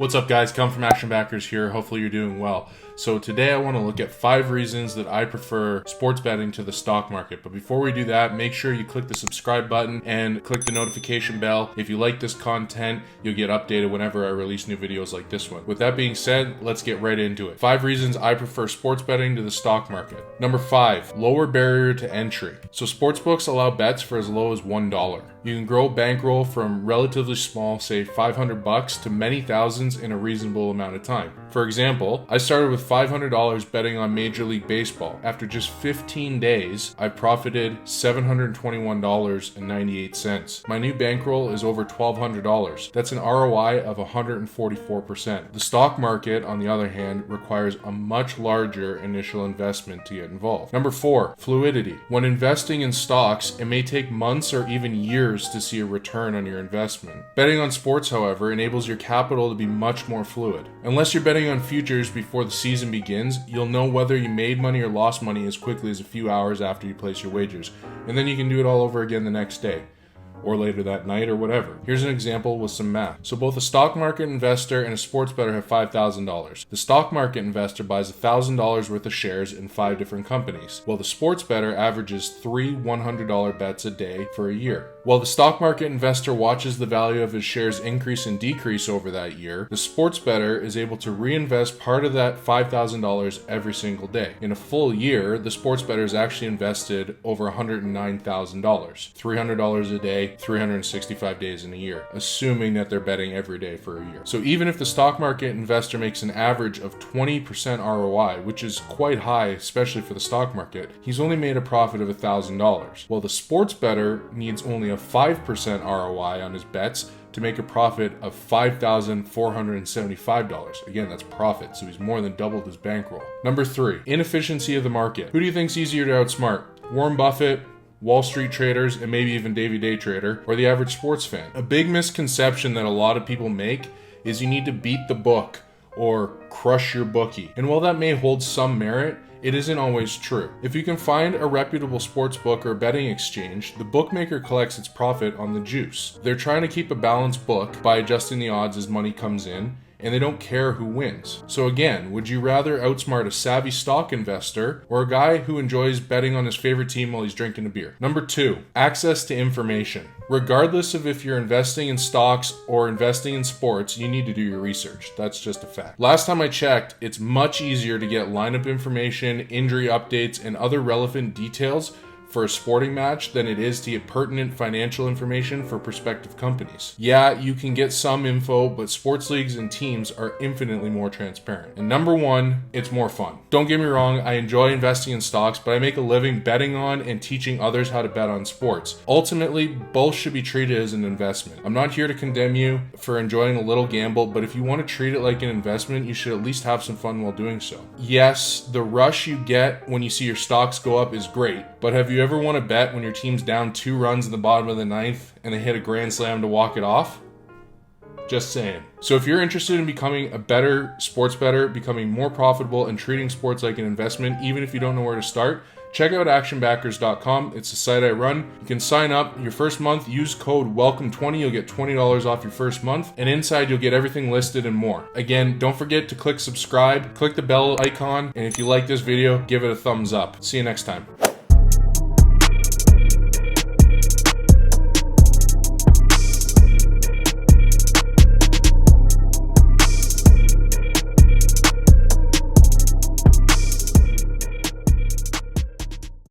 What's up guys, Come From Action Backers here. Hopefully you're doing well. So today I want to look at 5 reasons that I prefer sports betting to the stock market. But before we do that, make sure you click the subscribe button and click the notification bell. If you like this content, you'll get updated whenever I release new videos like this one. With that being said, let's get right into it. 5 reasons I prefer sports betting to the stock market. Number 5, lower barrier to entry. So sportsbooks allow bets for as low as $1. You can grow bankroll from relatively small, say $500 to many thousands in a reasonable amount of time. For example, I started with $500 betting on Major League Baseball. After just 15 days, I profited $721.98. My new bankroll is over $1,200. That's an ROI of 144%. The stock market, on the other hand, requires a much larger initial investment to get involved. Number 4, fluidity. When investing in stocks, it may take months or even years to see a return on your investment. Betting on sports, however, enables your capital to be much more fluid. Unless you're betting on futures before the season begins, you'll know whether you made money or lost money as quickly as a few hours after you place your wagers, and then you can do it all over again the next day, or later that night, or whatever. Here's an example with some math. So both a stock market investor and a sports bettor have $5,000. The stock market investor buys $1,000 worth of shares in 5 different companies, while the sports bettor averages 3 $100 bets a day for a year. While the stock market investor watches the value of his shares increase and decrease over that year, the sports bettor is able to reinvest part of that $5,000 every single day. In a full year, the sports bettor has actually invested over $109,000, $300 a day, 365 days in a year, assuming that they're betting every day for a year. So even if the stock market investor makes an average of 20% ROI, which is quite high, especially for the stock market, he's only made a profit of $1,000. While the sports bettor needs only a 5% ROI on his bets to make a profit of $5,475. Again, that's profit, so he's more than doubled his bankroll. Number 3, inefficiency of the market. Who do you think's easier to outsmart? Warren Buffett, Wall Street traders, and maybe even Davey Day Trader, or the average sports fan? A big misconception that a lot of people make is you need to beat the book or crush your bookie. And while that may hold some merit, it isn't always true. If you can find a reputable sports book or betting exchange, the bookmaker collects its profit on the juice. They're trying to keep a balanced book by adjusting the odds as money comes in, and they don't care who wins. So again, would you rather outsmart a savvy stock investor or a guy who enjoys betting on his favorite team while he's drinking a beer? Number 2, access to information. Regardless of if you're investing in stocks or investing in sports, you need to do your research. That's just a fact. Last time I checked, it's much easier to get lineup information, injury updates, and other relevant details for a sporting match than it is to get pertinent financial information for prospective companies. Yeah, you can get some info, but sports leagues and teams are infinitely more transparent. And number 1, it's more fun. Don't get me wrong, I enjoy investing in stocks, but I make a living betting on and teaching others how to bet on sports. Ultimately, both should be treated as an investment. I'm not here to condemn you for enjoying a little gamble, but if you want to treat it like an investment, you should at least have some fun while doing so. Yes, the rush you get when you see your stocks go up is great, but have you ever won a bet when your team's down 2 runs in the bottom of the 9th and they hit a grand slam to walk it off? Just saying. So if you're interested in becoming a better sports bettor, becoming more profitable, and treating sports like an investment, even if you don't know where to start, check out actionbackers.com. It's the site I run. You can sign up. Your first month, use code WELCOME20. You'll get $20 off your first month. And inside, you'll get everything listed and more. Again, don't forget to click subscribe, click the bell icon, and if you like this video, give it a thumbs up. See you next time.